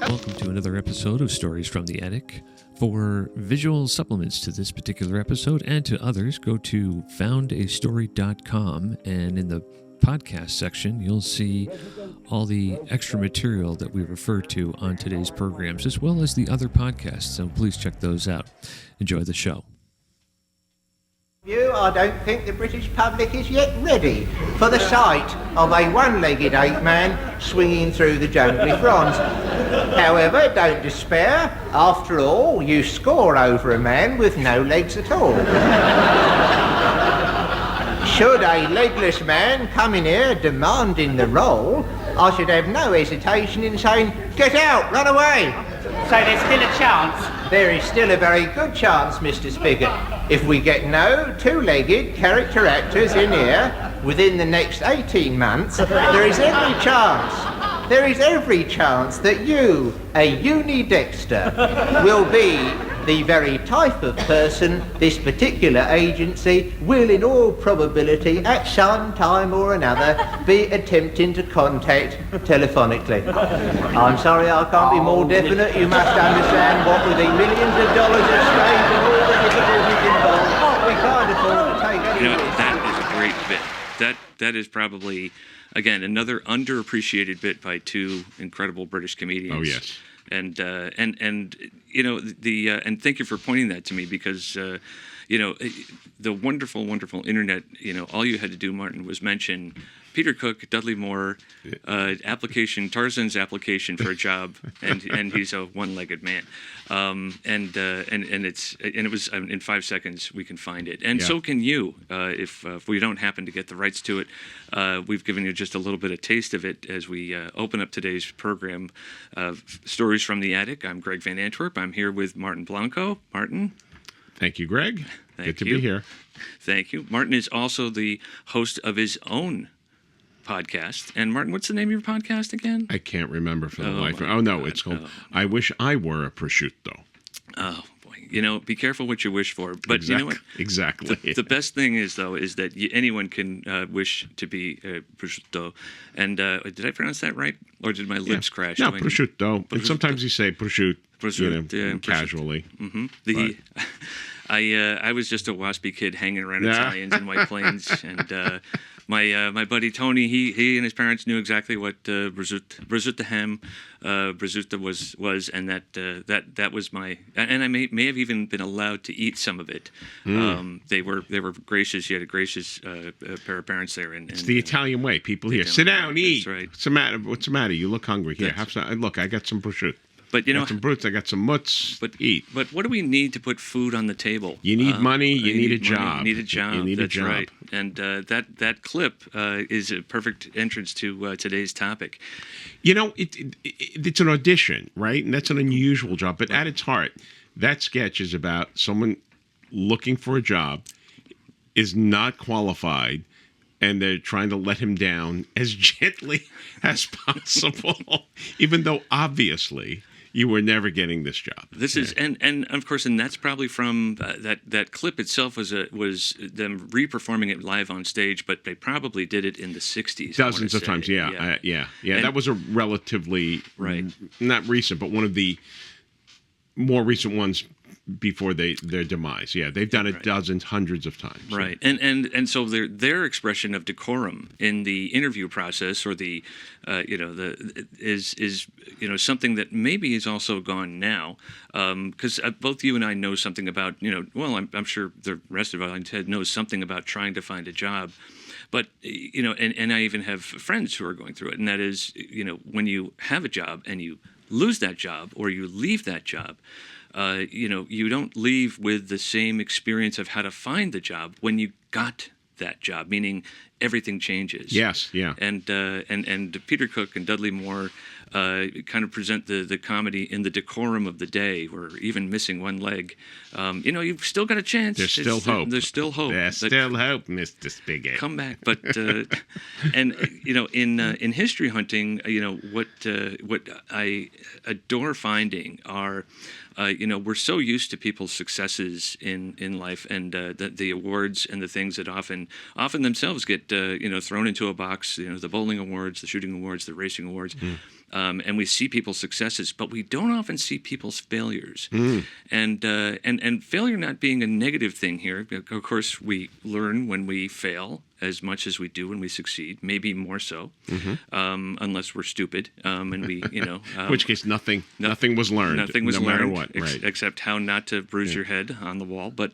Welcome to another episode of Stories from the Attic. For visual supplements to this particular episode and to others, go to foundastory.com, and in the podcast section, you'll see all the extra material that we refer to on today's programs, as well as the other podcasts, so please check those out. Enjoy the show. I don't think the British public is yet ready for the sight of a one-legged ape man swinging through the jungly fronds. However, don't despair. After all, you score over a man with no legs at all. Should a legless man come in here demanding the role, I should have no hesitation in saying, "Get out, run away." So there's still a chance? There is still a very good chance, Mr. Spigot. If we get no two-legged character actors in here within the next 18 months, there is every chance that you, a unidexter, will be the very type of person this particular agency will in all probability at some time or another be attempting to contact telephonically. I'm sorry I can't be more definite. You must understand what with the millions of dollars at stake and all the difficulties involved, we can't afford to take any risk. That is a great bit. That is probably, again, another underappreciated bit by two incredible British comedians. Oh, yes. And you know, and thank you for pointing that to me, because you know, the wonderful internet, you know, all you had to do, Martin, was mention Peter Cook, Dudley Moore, Tarzan's application for a job, and he's a one-legged man, and it was in 5 seconds we can find it, and so can you if we don't happen to get the rights to it. We've given you just a little bit of taste of it as we open up today's program, Stories from the Attic. I'm Greg Van Antwerp. I'm here with Martin Blanco. Martin. Thank you, Greg. Good to be here. Thank you. Martin is also the host of his own podcast. And Martin, what's the name of your podcast again? I can't remember for the life of me. Oh, no, it's called I Wish I Were a Prosciutto. Oh, boy. You know, be careful what you wish for. But you know what? Exactly. The best thing is, though, is that anyone can wish to be prosciutto. And did I pronounce that right? Or did my lips crash? No, prosciutto. And sometimes you say prosciutto, casually. Mm-hmm. I was just a waspy kid hanging around Italians in White Plains, and my buddy Tony, he and his parents knew exactly what prosciutto ham prosciutto was, and that was my, and I may have even been allowed to eat some of it. They were gracious. You had a gracious pair of parents there, and it's the Italian way. People here, sit down, eat. That's right. What's the matter? You look hungry. Here, have some. Look, I got some prosciutto. But you know, I got some brutes, I got some mutts. Eat. But what do we need to put food on the table? You need money. You need a job. You need a job. You need That's a job. Right. And that clip is a perfect entrance to today's topic. You know, it's an audition, right? And that's an unusual job. But at its heart, that sketch is about someone looking for a job, is not qualified, and they're trying to let him down as gently as possible, even though obviously you were never getting this job. This is, and of course, and that's probably from that clip itself was them re-performing it live on stage, but they probably did it in the 60s. Dozens of times, yeah. And that was a relatively, not recent, but one of the more recent ones before their demise. Yeah, they've done it dozens, hundreds of times. Right, and so their expression of decorum in the interview process, or the is something that maybe is also gone now, because both you and I know something about, well, I'm sure the rest of us knows something about trying to find a job. But, and I even have friends who are going through it, and that is, when you have a job and you lose that job or you leave that job, you don't leave with the same experience of how to find the job when you got that job, meaning everything changes. Yes, yeah. And Peter Cook and Dudley Moore kind of present the comedy in the decorum of the day, where even missing one leg, you've still got a chance. There's still hope. There's still hope. There's still hope, Mr. Spigot. Come back. But in history hunting, what I adore finding are, we're so used to people's successes in life, and the awards and the things that often themselves get thrown into a box. The bowling awards, the shooting awards, the racing awards. and we see people's successes, but we don't often see people's failures. And failure not being a negative thing here. Of course, we learn when we fail as much as we do when we succeed, maybe more so, unless we're stupid, and we, In which case, nothing was learned. Nothing was no learned, matter what, right? Except how not to bruise your head on the wall. But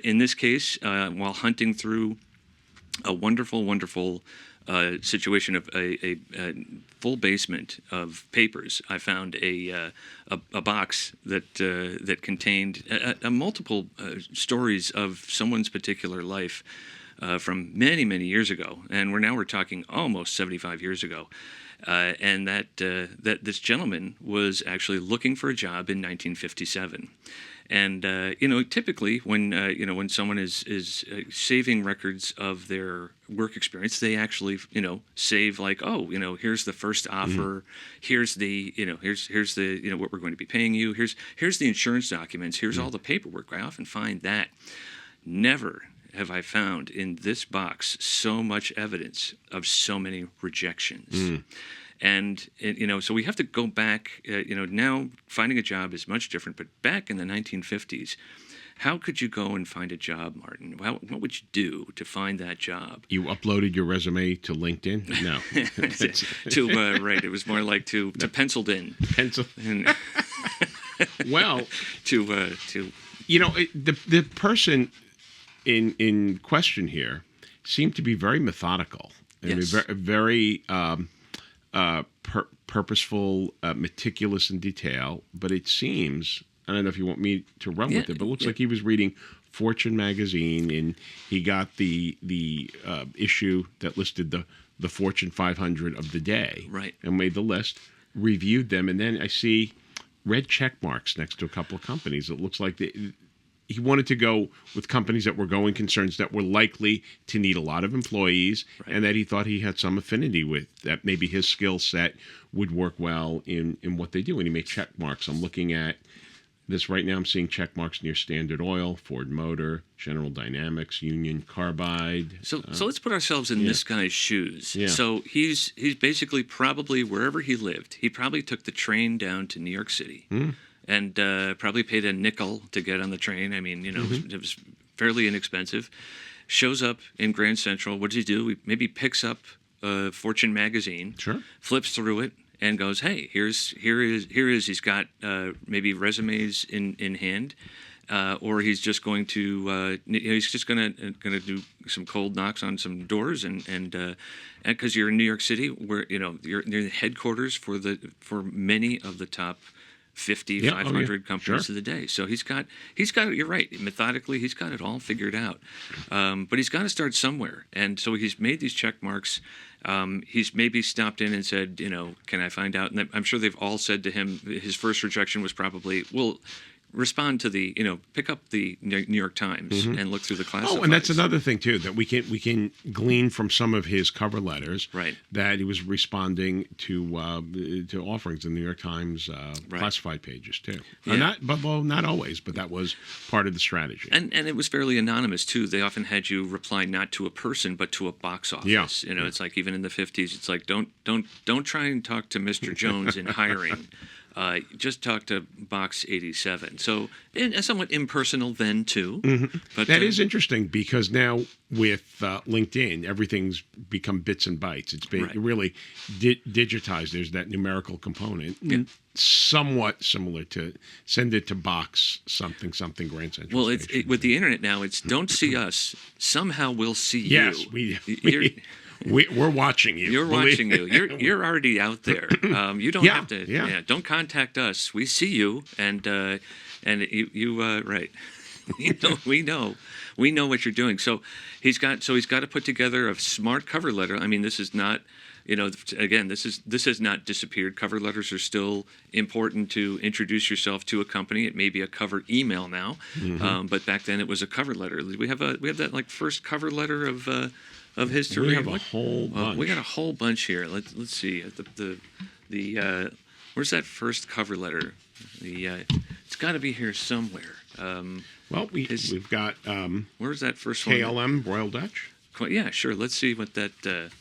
in this case, while hunting through a wonderful, wonderful situation of a full basement of papers, I found a box that contained multiple stories of someone's particular life from many, many years ago, and we're talking almost 75 years ago, and that this gentleman was actually looking for a job in 1957. And typically when someone is saving records of their work experience, they actually save like, here's the first offer, here's the here's the what we're going to be paying you, here's the insurance documents, here's all the paperwork. I often find that. Never have I found in this box so much evidence of so many rejections. And so we have to go back. Now finding a job is much different. But back in the 1950s, how could you go and find a job, Martin? What would you do to find that job? You uploaded your resume to LinkedIn? No. Right. It was more like to penciled in. Pencil. Well, the person in question here seemed to be very methodical. Yes. Very purposeful, meticulous in detail, but it seems, I don't know if you want me to run with it, but it looks like he was reading Fortune magazine, and he got the issue that listed the Fortune 500 of the day, right, and made the list, reviewed them, and then I see red check marks next to a couple of companies. It looks like he wanted to go with companies that were going concerns that were likely to need a lot of employees, right, and that he thought he had some affinity with, that maybe his skill set would work well in what they do. And he made check marks. I'm looking at this right now. I'm seeing check marks near Standard Oil, Ford Motor, General Dynamics, Union Carbide. So let's put ourselves in this guy's shoes. Yeah. So he's basically probably wherever he lived, he probably took the train down to New York City. And probably paid a nickel to get on the train. I mean, it was fairly inexpensive. Shows up in Grand Central. What does he do? He maybe picks up Fortune magazine, flips through it, and goes, "Hey, here is." He's got maybe resumes in hand, or he's just going to do some cold knocks on some doors, and because you're in New York City, where you're near the headquarters for many of the top 50, 500 companies of the day. So he's got it, you're right, methodically, he's got it all figured out. But he's got to start somewhere. And so he's made these check marks. He's maybe stopped in and said, can I find out? And I'm sure they've all said to him, his first rejection was probably, well, respond to the, pick up the New York Times and look through the classifieds. Oh, and that's another thing too that we can glean from some of his cover letters, right, that he was responding to offerings in the New York Times classified pages too. Yeah. Not always, but that was part of the strategy. And it was fairly anonymous too. They often had you reply not to a person but to a box office. Yeah. It's like even in the 50s, it's like don't try and talk to Mr. Jones in hiring. Just talk to Box 87. So, somewhat impersonal then, too. But that is interesting because now with LinkedIn, everything's become bits and bytes. It's been really digitized. There's that numerical component. Somewhat similar to send it to Box something Grand Central. Well, with the internet now, it's don't see us. Somehow we'll see you. Yes, we're watching you. You're watching you. You're already out there. You don't have to. Yeah. Don't contact us. We see you, and you right. We know what you're doing. So he's got to put together a smart cover letter. I mean, this is not. Again, this has not disappeared. Cover letters are still important to introduce yourself to a company. It may be a cover email now, but back then it was a cover letter. We have that like first cover letter of history. We have a whole bunch. We got a whole bunch here. Let's see. The where's that first cover letter? It's got to be here somewhere. We've got where's that first one? KLM Royal Dutch. Yeah, sure. Let's see what that.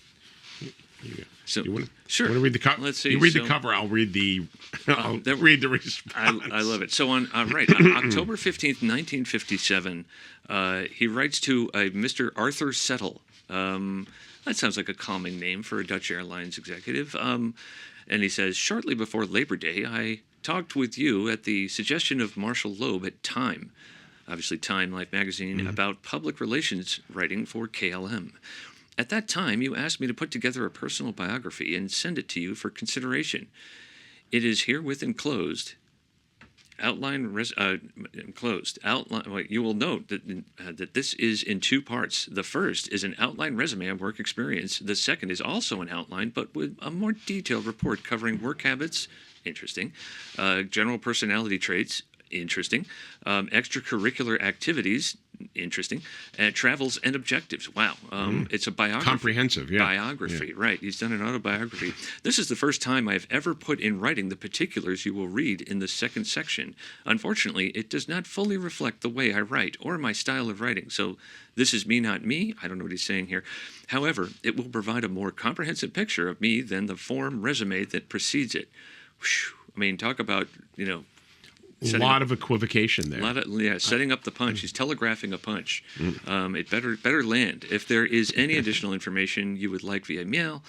So You wanna, sure. Want to read the cover? Let's see. You read So- the cover. I'll read the. I'll read the response. I love it. So on October 15th, 1957, he writes to a Mr. Arthur Settle. That sounds like a calming name for a Dutch Airlines executive. And he says, shortly before Labor Day, I talked with you at the suggestion of Marshall Loeb at Time, obviously Time Life magazine, about public relations writing for KLM. At that time, you asked me to put together a personal biography and send it to you for consideration. It is herewith enclosed. You will note that this is in two parts. The first is an outline resume of work experience. The second is also an outline, but with a more detailed report covering work habits, interesting, general personality traits, interesting, extracurricular activities, interesting, travels and objectives. Wow, it's a biography. Comprehensive, yeah. Biography, right. He's done an autobiography. This is the first time I've ever put in writing the particulars you will read in the second section. Unfortunately, it does not fully reflect the way I write or my style of writing, so this is me, not me. I don't know what he's saying here. However, it will provide a more comprehensive picture of me than the form resume that precedes it. Whew. I mean, talk about, A lot of equivocation there. Setting up the punch. He's telegraphing a punch. It better land. If there is any additional information you would like via mail,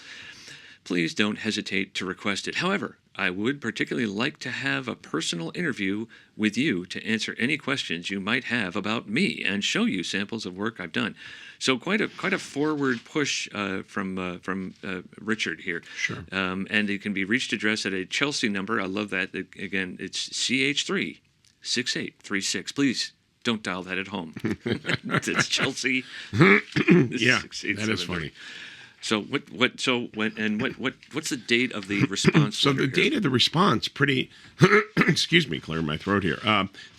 please don't hesitate to request it. However, I would particularly like to have a personal interview with you to answer any questions you might have about me and show you samples of work I've done. So quite a forward push from Richard here. Sure. And it can be reached address at a Chelsea number. I love that. Again, it's CH3-6836. Please don't dial that at home. It's Chelsea. Yeah, that is funny. So what's the date of the response? So the letter date here? of the response, pretty. Excuse me, clearing my throat here.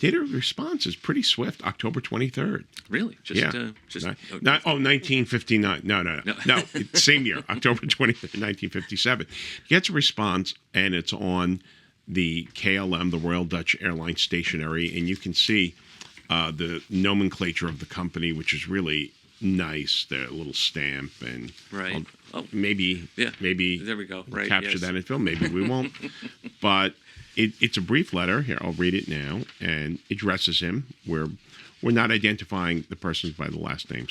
Date of the response is pretty swift. October 23rd. Really? Just 1959. No. Same year, October 23rd, 1957. He gets a response, and it's on the KLM, the Royal Dutch Airlines stationery, and you can see the nomenclature of the company, which is really nice. The little stamp and right. Maybe there we go. Right. Capture yes. that in film. Maybe we won't. But it's a brief letter. Here, I'll read it now, and it addresses him. We're not identifying the persons by the last name,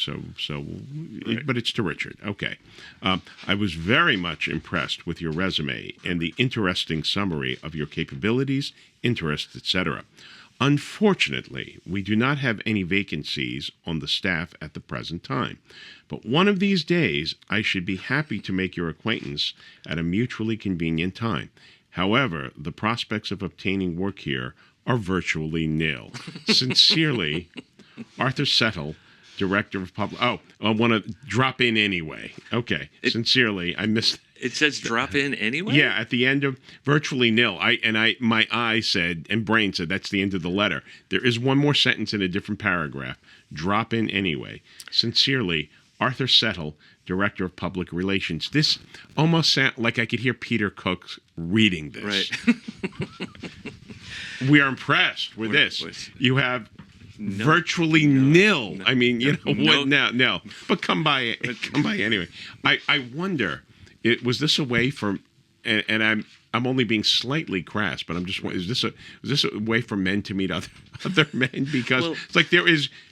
but it's to Richard. Okay. I was very much impressed with your resume and the interesting summary of your capabilities, interests, etc. Unfortunately, we do not have any vacancies on the staff at the present time. But one of these days, I should be happy to make your acquaintance at a mutually convenient time. However, the prospects of obtaining work here are virtually nil. Sincerely, Arthur Settle, Director of Public... I want to drop in anyway. Okay. Sincerely, I missed... It says drop in anyway? Yeah, at the end of virtually nil. My eye said, and brain said, that's the end of the letter. There is one more sentence in a different paragraph. Drop in anyway. Sincerely, Arthur Settle, Director of Public Relations. This almost sounds like I could hear Peter Cook reading this. Right. We are impressed with this. You have virtually nil. I mean, what now? No. But come by anyway. I wonder... was this a way for, and I'm only being slightly crass, but I'm just, is this a way for men to meet other men? Because it's like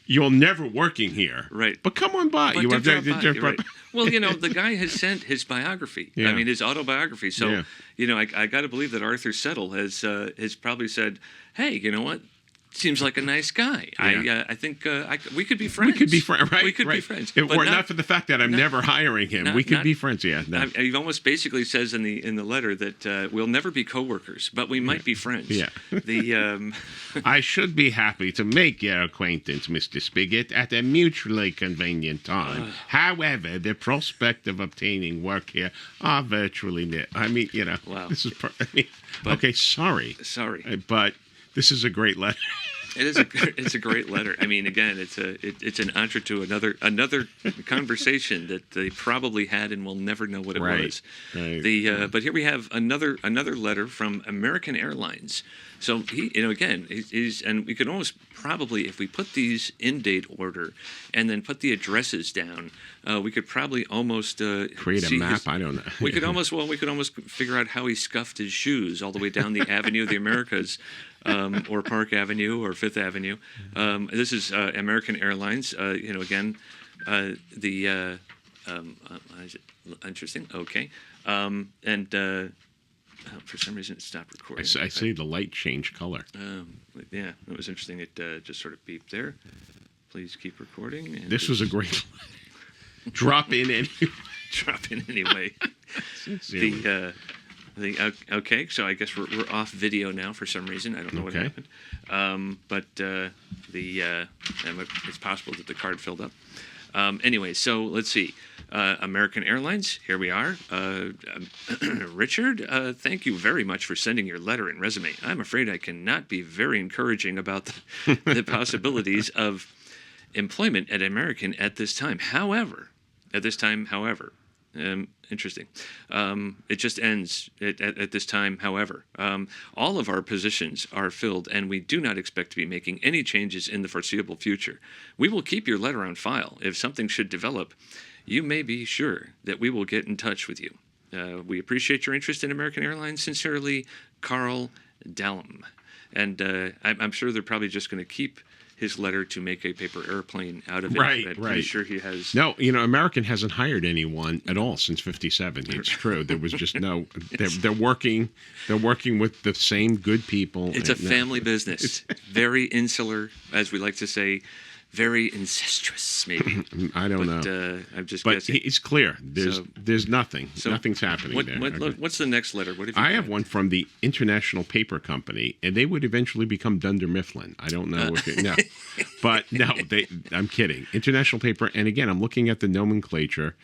you're never working here, right? But come on by. But right. Well, the guy has sent his biography. Yeah. I mean, his autobiography. So, I got to believe that Arthur Settle has probably said, hey, you know what? Seems like a nice guy. Yeah. I think we could be friends. We could be friends, right? We could be friends. If were not for the fact that I'm never hiring him, we could be friends. Yeah. No. He almost basically says in the letter that we'll never be coworkers, but we might be friends. Yeah. I should be happy to make your acquaintance, Mr. Spigot, at a mutually convenient time. However, the prospect of obtaining work here are virtually nil. I mean, wow. This is. Okay, sorry, but. This is a great letter. It's a great letter. I mean, again, it's an entree to another conversation that they probably had and we'll never know what it was. Right. But here we have another letter from American Airlines. So he, again, is, and we could almost probably, if we put these in date order, and then put the addresses down, we could probably almost create a map. I don't know. We could almost figure out how he scuffed his shoes all the way down the Avenue of the Americas, or Park Avenue or Fifth Avenue. This is American Airlines. Again, is it interesting? Okay, and. For some reason, it stopped recording. I see the light change color. Yeah, it was interesting. It just sort of beeped there. Please keep recording. And this was a great drop in anyway. Drop in anyway. Okay, so I guess we're off video now for some reason. I don't know what happened. But it's possible that the card filled up. Anyway, so let's see. American Airlines, here we are. Richard, thank you very much for sending your letter and resume. I'm afraid I cannot be very encouraging about the possibilities of employment at American at this time. However, interesting. It just ends at this time. However, all of our positions are filled, and we do not expect to be making any changes in the foreseeable future. We will keep your letter on file. If something should develop, you may be sure that we will get in touch with you. We appreciate your interest in American Airlines. Sincerely, Carl Dallum. And I'm sure they're probably just going to keep his letter to make a paper airplane out of it. I'm pretty sure he has. No, American hasn't hired anyone at all since '57. It's true. There was just no. They're working with the same good people. It's a family business. Very insular, as we like to say. Very incestuous, maybe. I don't know. I'm just but guessing. It's clear. There's nothing. Nothing's happening there. What's the next letter? What have you I have one from the International Paper Company, and they would eventually become Dunder Mifflin. I don't know if it, no. But no, I'm kidding. International Paper, and again, I'm looking at the nomenclature,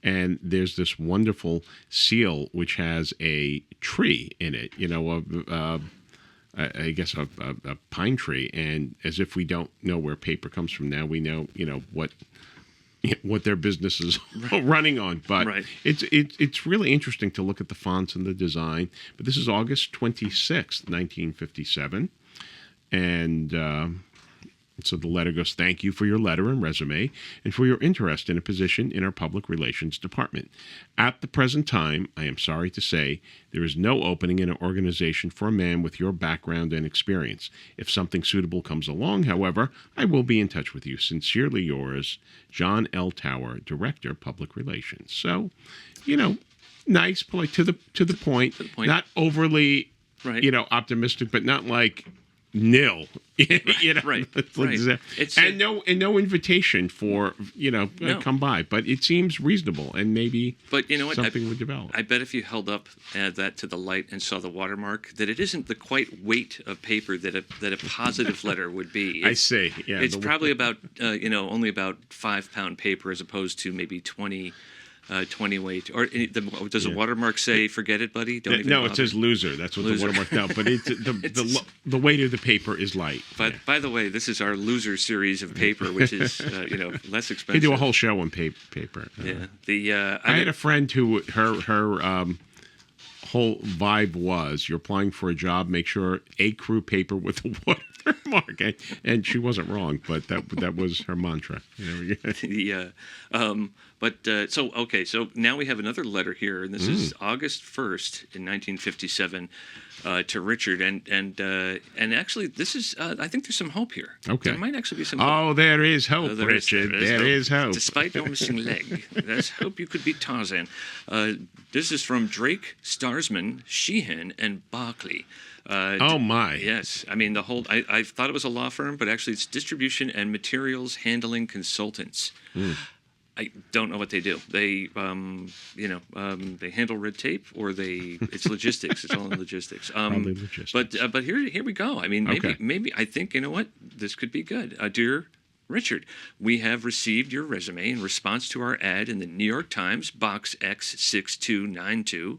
and there's this wonderful seal which has a tree in it, I guess a pine tree, and as if we don't know where paper comes from now, we know what their business is running on. But it's really interesting to look at the fonts and the design. But this is August 26th, 1957, and so the letter goes, "Thank you for your letter and resume and for your interest in a position in our public relations department. At the present time, I am sorry to say, there is no opening in our organization for a man with your background and experience. If something suitable comes along, however, I will be in touch with you. Sincerely yours, John L. Tower, Director, Public Relations." So, nice, polite, to the point. Not overly, optimistic, but not like nil. Right. And no invitation for come by, but it seems reasonable, and maybe something would develop. I bet if you held up that to the light and saw the watermark, that it isn't the quite weight of paper that a positive letter would be. I see. Yeah, it's probably about only about 5 pound paper as opposed to maybe 20 weight. Or does a watermark say "Forget it, buddy"? Don't even bother. It says "loser." That's what the watermark. No, but the weight of the paper is light. But by the way, this is our loser series of paper, which is less expensive. We do a whole show on paper. I had a friend who her whole vibe was: you're applying for a job, make sure a crew paper with a watermark. And she wasn't wrong, but that was her mantra. So now we have another letter here, and this is August 1st in 1957 to Richard, and actually this is I think there's some hope here. Okay, there might actually be some hope. Oh, there is hope, Richard. There is hope. Despite no missing leg, there's hope you could be Tarzan. This is from Drake, Starsman, Sheehan, and Barkley. Oh my! Yes, I mean the whole. I thought it was a law firm, but actually it's distribution and materials handling consultants. I don't know what they do. They, they handle red tape, or it's logistics. It's all in logistics. Probably logistics. But here we go. I mean, maybe I think this could be good. Dear Richard, we have received your resume in response to our ad in the New York Times, Box X6292.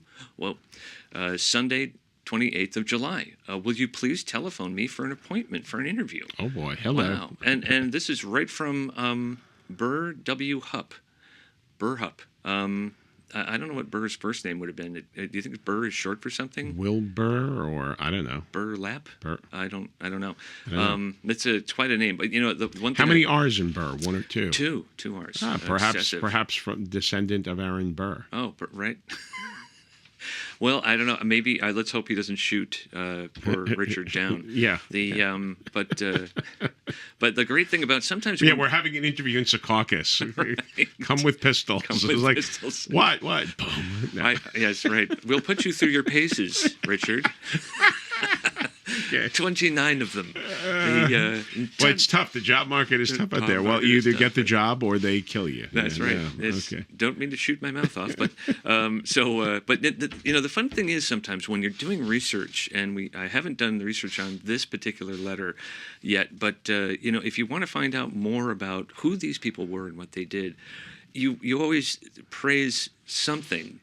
Sunday, 28th of July. Will you please telephone me for an appointment for an interview? Oh boy, hello. Wow. And this is right from Burr W. Hupp. Burr Hupp. I don't know what Burr's first name would have been. Do you think Burr is short for something? Wilbur, or I don't know. Burlap? Burr. I don't know. It's quite a name. But the one thing. How many R's in Burr? One or two? Two R's. Perhaps from descendant of Aaron Burr. Oh, right. Well, I don't know. Maybe let's hope he doesn't shoot poor Richard down. Yeah. But the great thing about sometimes we're having an interview in Secaucus. Right. Come with pistols. Pistols. What? Boom. No. Yes, right. We'll put you through your paces, Richard. Okay. 29 of them. Well, it's tough. The job market is tough out there. Well, you either get the job or they kill you. That's right. Yeah. Okay. Don't mean to shoot my mouth off, but the fun thing is sometimes when you're doing research, and I haven't done the research on this particular letter yet, but if you want to find out more about who these people were and what they did, you always praise something.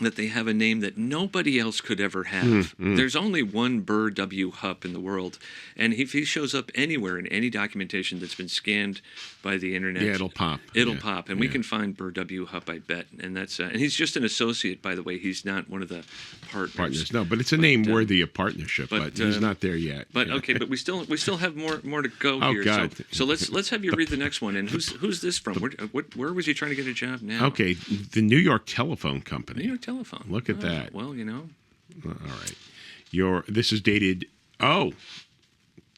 That they have a name that nobody else could ever have. There's only one Burr W. Hupp in the world, and if he shows up anywhere in any documentation that's been scanned by the internet, it'll pop. It'll pop, and we can find Burr W. Hupp, I bet. And that's and he's just an associate, by the way. He's not one of the partners. No, but it's a name worthy of partnership. But he's not there yet. But okay, but we still have more to go here. God. So let's have you read the next one. And who's this from? Where was he trying to get a job now? Okay, the New York Telephone Company. New York Telephone. Look at that. Well, All right. This is dated. Oh,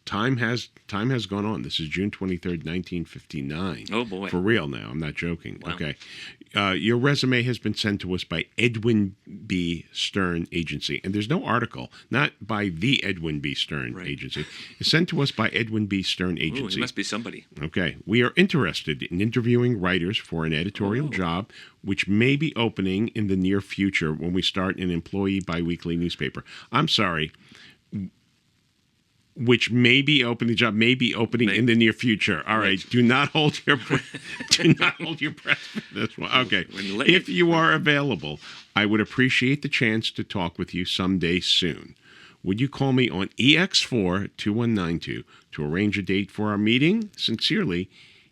time has gone on. This is June 23rd, 1959. Oh boy. For real now. I'm not joking. Wow. Okay. Your resume has been sent to us by Edwin B. Stern Agency. And there's no article, not by the Edwin B. Stern Agency. It's sent to us by Edwin B. Stern Agency. Ooh, it must be somebody. Okay. We are interested in interviewing writers for an editorial job, which may be opening in the near future when we start an employee biweekly newspaper. I'm sorry. Which may be opening, the job may be opening in the near future. All right. Do not hold your breath. Do not hold your breath for this one. Okay. If you are available, I would appreciate the chance to talk with you someday soon. Would you call me on EX4-2192 to arrange a date for our meeting? Sincerely,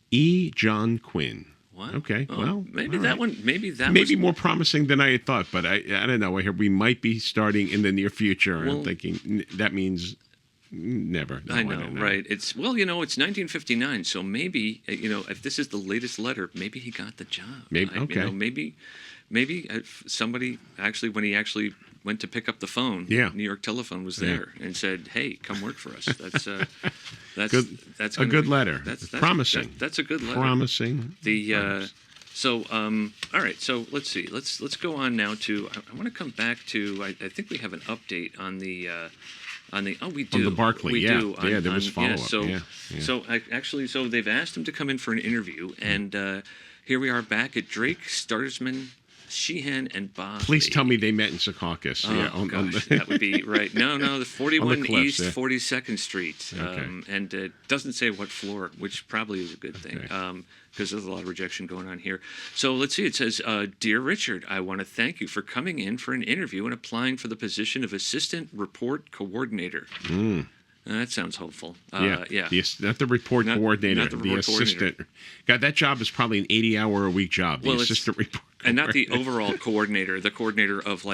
E. John Quinn. What? Okay. Well, maybe that one. Maybe that was more promising than I had thought. But I don't know. I hear we might be starting in the near future. I'm thinking that means. Never. No, I know, right? It's 1959, so maybe if this is the latest letter, maybe he got the job. Maybe maybe somebody actually, when he actually went to pick up the phone, New York Telephone was there and said, "Hey, come work for us." That's good. That's a good letter. That's promising. That's a good letter. Promising. All right. So let's see. Let's go on now to. I want to come back to. I think we have an update on the. We do. On the Barclay, we do. There was follow-up. So they've asked him to come in for an interview, and here we are back at Drake, Starzman, Sheehan, and Bosley. Please tell me they met in Secaucus. That would be right. No, the 41 cliffs, East 42nd Street, Okay. and it doesn't say what floor, which probably is a good thing. Because there's a lot of rejection going on here. So let's see. It says, Dear Richard, I want to thank you for coming in for an interview and applying for the position of Assistant Report Coordinator. That sounds hopeful. Not the report coordinator, not the report assistant. Coordinator. God, that job is probably an 80-hour-a-week job. The assistant report coordinator. And not the overall coordinator, the coordinator of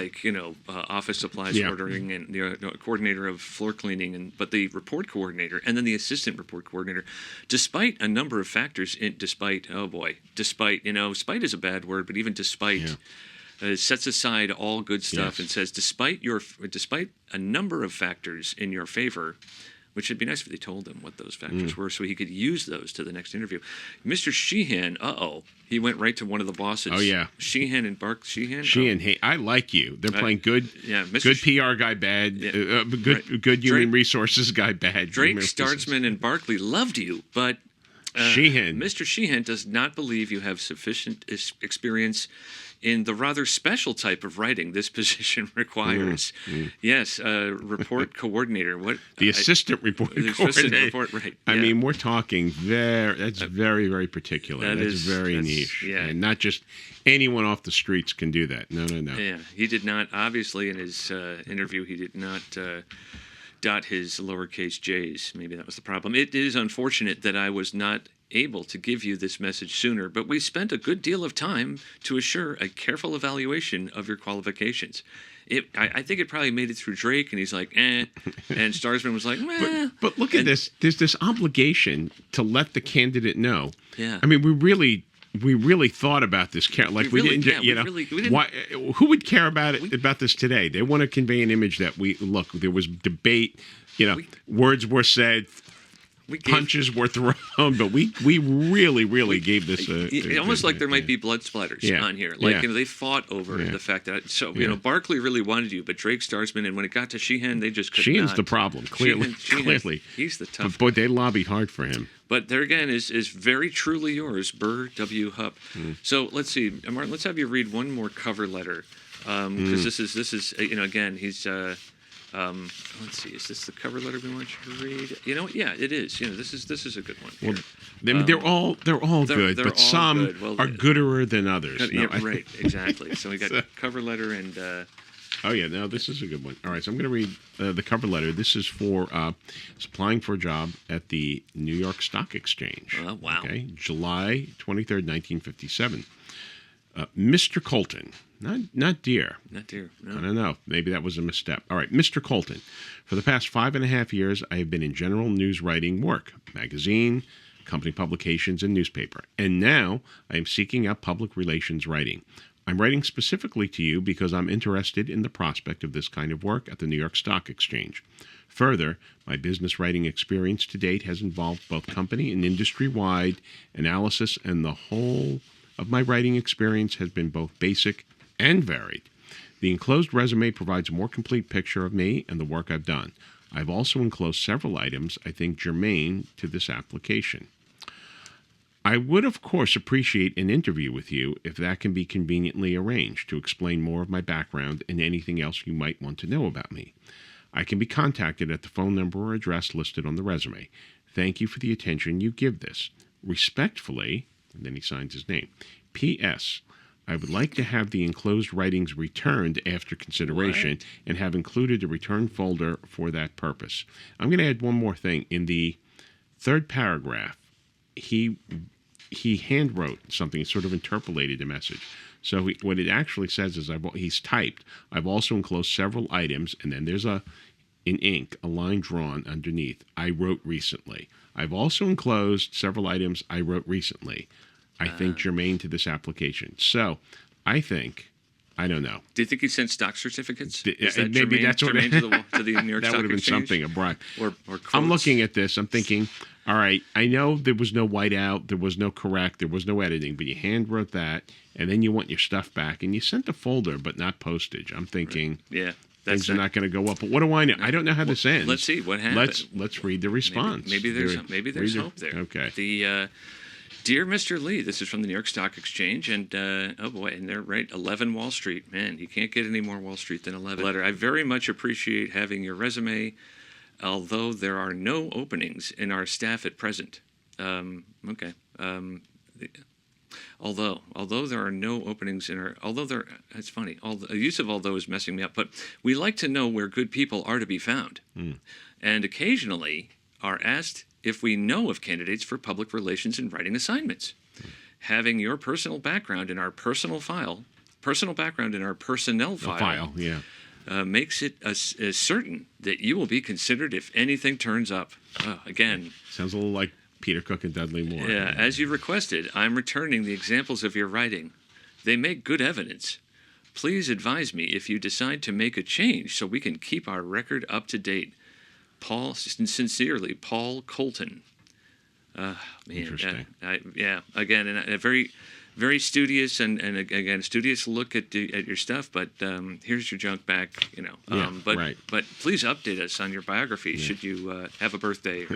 office supplies ordering and the coordinator of floor cleaning, but the report coordinator and then the assistant report coordinator. Despite a number of factors, spite is a bad word, but even despite sets aside all good stuff and says despite a number of factors in your favor. Which would be nice if they told him what those factors were so he could use those to the next interview. Mr. Sheehan, he went right to one of the bosses. Oh, yeah. Sheehan and Sheehan? Sheehan, hey, I like you. They're playing good good PR guy, bad. Good human resources guy, bad. Drake, Starzman, and Barkley loved you, but Mr. Sheehan does not believe you have sufficient experience in the rather special type of writing this position requires. Yes, report coordinator. The assistant report coordinator. Assistant report, right. I mean, we're talking that's very, very particular. That's very niche. Yeah. And not just anyone off the streets can do that. No. Yeah, he did not, obviously, in his interview, he did not dot his lowercase j's. Maybe that was the problem. It is unfortunate that I was not able to give you this message sooner, but we spent a good deal of time to assure a careful evaluation of your qualifications. I think it probably made it through Drake, and he's like, eh. And Starsman was like, meh. But look at this. There's this obligation to let the candidate know. Yeah. I mean, we really thought about this. Like we didn't. Why? Who would care about this today? They want to convey an image that there was debate. Words were said. Punches were thrown, but we really gave this almost like there might be blood splatters on here. Like they fought over the fact that Barkley really wanted you, but Drake, Starsman, and when it got to Sheehan, they just couldn't. Sheehan's the problem. Clearly, he's the tough. But boy, they lobbied hard for him. But there again is very truly yours, Burr W. Hupp. So let's see, Martin. Let's have you read one more cover letter, because this is again he's. Let's see. Is this the cover letter we want you to read? Yeah, it is. This is a good one. Well, they're all good, but some are gooder than others. Right, exactly. So we got cover letter and. This is a good one. All right, so I'm going to read the cover letter. This is for applying for a job at the New York Stock Exchange. Oh, wow. Okay, July 23rd, 1957. Mr. Colton. Not dear. Not dear. No. I don't know. Maybe that was a misstep. All right, Mr. Colton. For the past 5.5 years, I have been in general news writing work, magazine, company publications, and newspaper. And now I am seeking out public relations writing. I'm writing specifically to you because I'm interested in the prospect of this kind of work at the New York Stock Exchange. Further, my business writing experience to date has involved both company and industry-wide analysis, and the whole of my writing experience has been both basic and varied. The enclosed resume provides a more complete picture of me and the work I've done. I've also enclosed several items I think germane to this application. I would, of course, appreciate an interview with you if that can be conveniently arranged to explain more of my background and anything else you might want to know about me. I can be contacted at the phone number or address listed on the resume. Thank you for the attention you give this. Respectfully, and then he signs his name, P.S. I would like to have the enclosed writings returned after consideration and have included a return folder for that purpose. I'm going to add one more thing. In the third paragraph, he handwrote something, sort of interpolated the message. So what it actually says is he's typed, I've also enclosed several items, and then there's in ink, a line drawn underneath, I wrote recently. I've also enclosed several items I wrote recently. I think germane to this application. So, I don't know. Do you think he sent stock certificates? Maybe that's what germane to the New York that Stock would have been Exchange? something, a bribe. Or quotes? I'm looking at this. I'm thinking, all right, I know there was no whiteout, there was no correct, there was no editing, but you hand wrote that, and then you want your stuff back, and you sent a folder, but not postage. I'm thinking, things are not going to go up. But what do I know? I don't know how this ends. Let's see what happened. Let's read the response. Maybe there's hope there. Okay. Dear Mr. Lee, this is from the New York Stock Exchange, and and they're right, 11 Wall Street. Man, you can't get any more Wall Street than 11. Letter. I very much appreciate having your resume, although there are no openings in our staff at present. Although there are no openings in our, it's funny, the use of although is messing me up, but we like to know where good people are to be found, and occasionally are asked if we know of candidates for public relations and writing assignments. Having your personal background in our personnel file, makes it as certain that you will be considered if anything turns up. Again. Sounds a little like Peter Cook and Dudley Moore. Yeah, as you requested, I'm returning the examples of your writing. They make good evidence. Please advise me if you decide to make a change so we can keep our record up to date. Sincerely, Paul Colton. Interesting. Again, and a very, very studious and again studious look at your stuff. But here's your junk back, But please update us on your biography should you have a birthday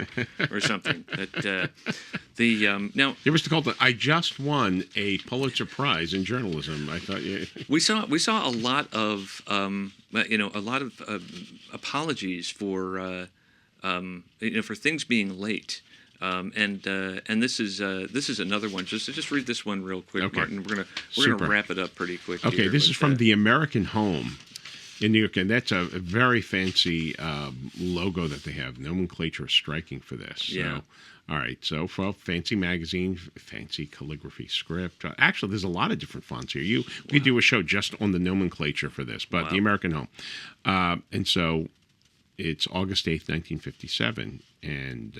or something. Now, here, Mr. Colton, I just won a Pulitzer Prize in journalism. I thought we saw a lot of apologies for things being late. And this is another one. Just read this one real quick, okay. Martin. We're gonna wrap it up pretty quick. Okay, here, this is from the American Home. In New York, and that's a very fancy logo that they have. Nomenclature is striking for this. Yeah. So, all right. So for a fancy magazine, fancy calligraphy script. Actually, there's a lot of different fonts here. We could do a show just on the nomenclature for this, but the American Home. And so it's August 8th, 1957, and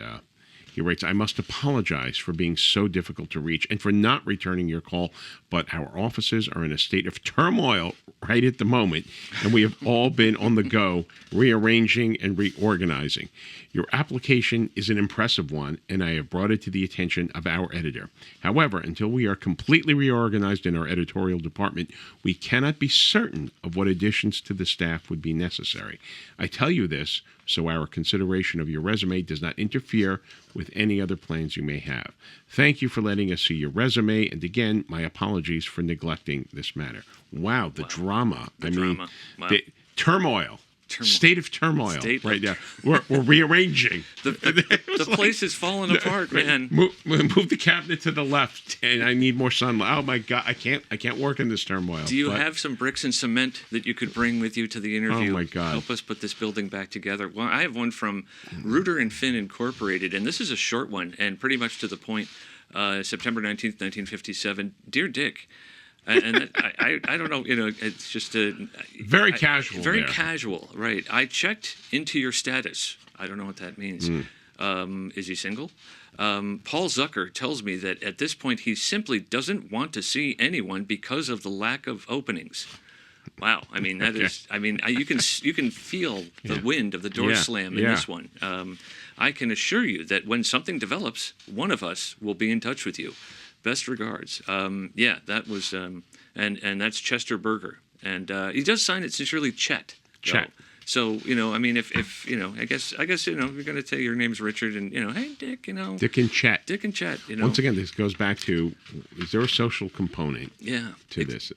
he writes, I must apologize for being so difficult to reach and for not returning your call, but our offices are in a state of turmoil right at the moment, and we have all been on the go, rearranging and reorganizing. Your application is an impressive one, and I have brought it to the attention of our editor. However, until we are completely reorganized in our editorial department, we cannot be certain of what additions to the staff would be necessary. I tell you this so our consideration of your resume does not interfere with any other plans you may have. Thank you for letting us see your resume, and again, my apologies for neglecting this matter. Wow, the drama. Drama. Wow. The turmoil. State of turmoil right now. We're rearranging. The place is falling apart, man. Move the cabinet to the left, and I need more sunlight. Oh my God, I can't work in this turmoil. Do you have some bricks and cement that you could bring with you to the interview? Oh my God. Help us put this building back together. Well, I have one from Reuter and Finn Incorporated, and this is a short one and pretty much to the point. September 19th, 1957. Dear Dick. I don't know, it's just very casual. Very casual, right. I checked into your status. I don't know what that means. Is he single? Paul Zucker tells me that at this point he simply doesn't want to see anyone because of the lack of openings. Wow, I mean that is. I mean you can feel the wind of the door slam in this one. I can assure you that when something develops, one of us will be in touch with you. Best regards. That was, and that's Chester Berger, and he does sign it sincerely, Chet. Chet. So I mean, if I guess you're going to say your name's Richard, and hey Dick, Dick and Chet. Dick and Chet. Once again, this goes back to: is there a social component? To this.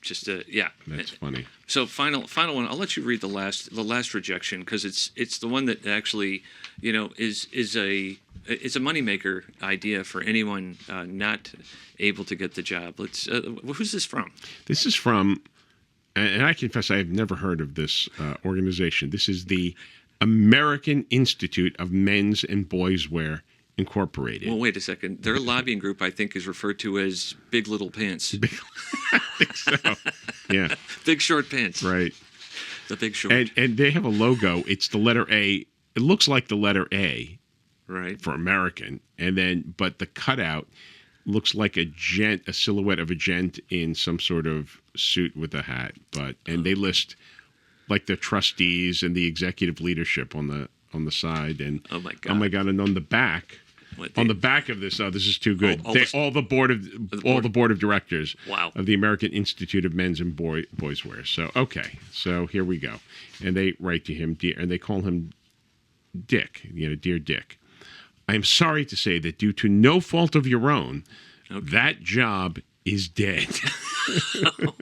Just That's funny. So final one. I'll let you read the last rejection because it's the one that actually is a moneymaker idea for anyone not able to get the job. Let's. Who's this from? This is from, and I confess I have never heard of this organization. This is the American Institute of Men's and Boys Wear Incorporated. Well, wait a second. Their lobbying group, I think, is referred to as Big Little Pants. I think so. Yeah. Big Short Pants. Right. The Big Short. And they have a logo. It's the letter A. It looks like the letter A. Right. For American. But the cutout looks like a silhouette of a gent in some sort of suit with a hat. And they list like the trustees and the executive leadership on the side. And oh my God. And on the back. On the back of this, this is too good. All the board of directors of the American Institute of Men's and Boys Wear. So so here we go, and they write to him, and they call him Dick. Dear Dick, I am sorry to say that due to no fault of your own, that job is dead.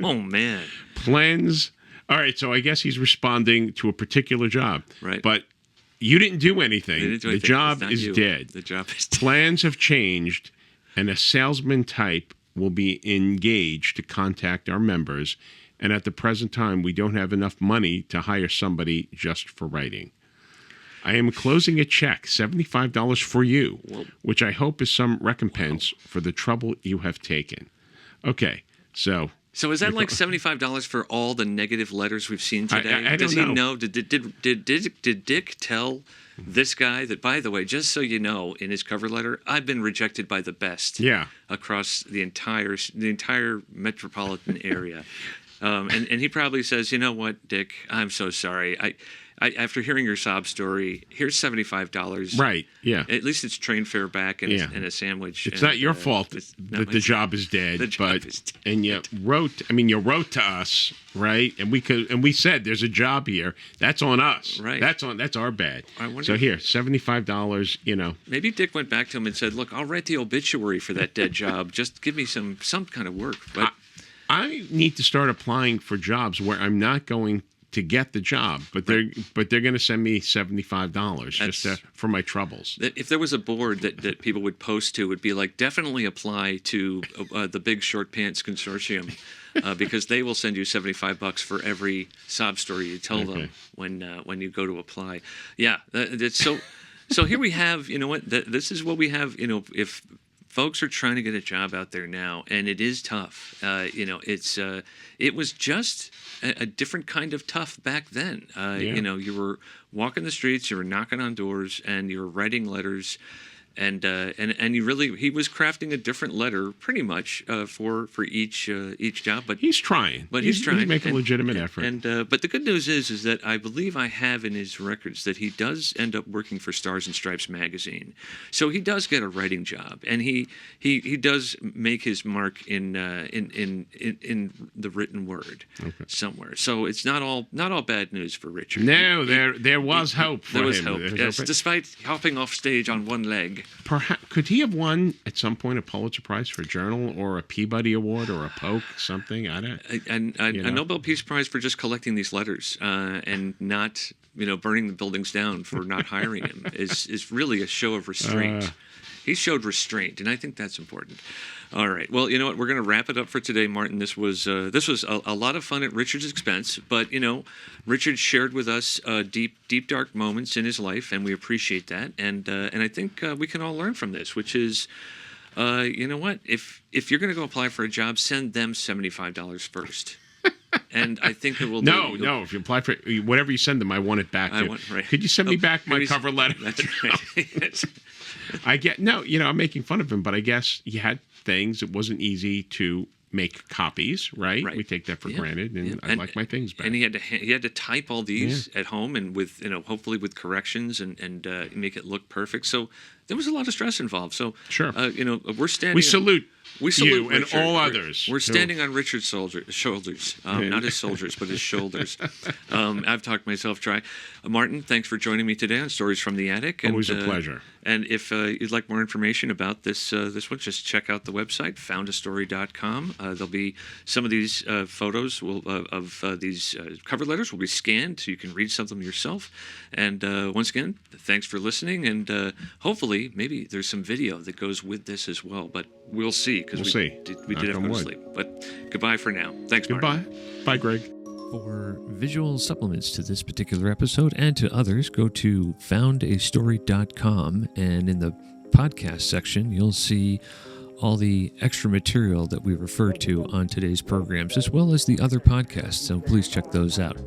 Oh man, plans. All right, so I guess he's responding to a particular job, right? But you didn't do anything. The job is dead. The job is dead. Plans have changed, and a salesman type will be engaged to contact our members. And at the present time, we don't have enough money to hire somebody just for writing. I am closing a check, $75 for you, which I hope is some recompense for the trouble you have taken. Okay, so is that like $75 for all the negative letters we've seen today? I Does don't he know. Did Dick tell this guy that, by the way, just so you know, in his cover letter, I've been rejected by the best across the entire metropolitan area. And he probably says, you know what, Dick, I'm so sorry. I after hearing your sob story, here's $75. Right, yeah. At least it's train fare back and a sandwich. It's not your fault that the job is dead. And you wrote to us, right? And we said there's a job here. That's on us. Right. That's our bad. So here, $75, Maybe Dick went back to him and said, look, I'll write the obituary for that dead job. Just give me some kind of work. But I need to start applying for jobs where I'm not going to get the job, but they're going to send me $75 just for my troubles. If there was a board that people would post to, it would be like, definitely apply to the Big Short Pants Consortium, because they will send you $75 for every sob story you tell them when you go to apply. Yeah, it's so. So here we have, you know what? This is what we have. You know, if folks are trying to get a job out there now, and it is tough. You know, it was just a different kind of tough back then. You know, you were walking the streets, you were knocking on doors, and you were writing letters, and he was crafting a different letter pretty much for each job. But he's trying. But he's trying. He's making a legitimate effort. And but the good news is that I believe I have in his records that he does end up working for Stars and Stripes magazine. So he does get a writing job, and he does make his mark in the written word somewhere. So it's not all bad news for Richard. No, there was hope for him. There was hope. Yes, despite hopping off stage on one leg. Perhaps could he have won at some point a Pulitzer Prize for Journal or a Peabody Award or a Polk something? I don't. A Nobel Peace Prize for just collecting these letters and not burning the buildings down for not hiring him is really a show of restraint. He showed restraint, and I think that's important. All right. Well, you know what? We're going to wrap it up for today, Martin. This was a lot of fun at Richard's expense, but Richard shared with us deep dark moments in his life, and we appreciate that. And I think we can all learn from this, which is, you know what? If you're going to go apply for a job, send them $75 first. And I think it will. No. If you apply for whatever you send them, I want it back. Could you send me back my cover letter? That's right. I'm making fun of him, but I guess he had things. It wasn't easy to make copies, right? We take that for granted, and I'd like my things back. And he had to type all these at home, and with hopefully with corrections and make it look perfect. So there was a lot of stress involved. So sure, we're standing. We salute you Richard, and all others. We're standing on Richard's shoulders, not his soldiers, but his shoulders. I've talked myself dry. Martin, thanks for joining me today on Stories from the Attic. Always a pleasure. And if you'd like more information about this one, just check out the website, foundastory.com. There'll be some of these photos of these cover letters will be scanned so you can read some of them yourself. And once again, thanks for listening. And hopefully, maybe there's some video that goes with this as well. But we'll see, because we did have to go to sleep. But goodbye for now. Thanks, Martin. Goodbye. Bye, Greg. For visual supplements to this particular episode and to others, go to foundastory.com, and in the podcast section, you'll see all the extra material that we refer to on today's programs, as well as the other podcasts, so please check those out.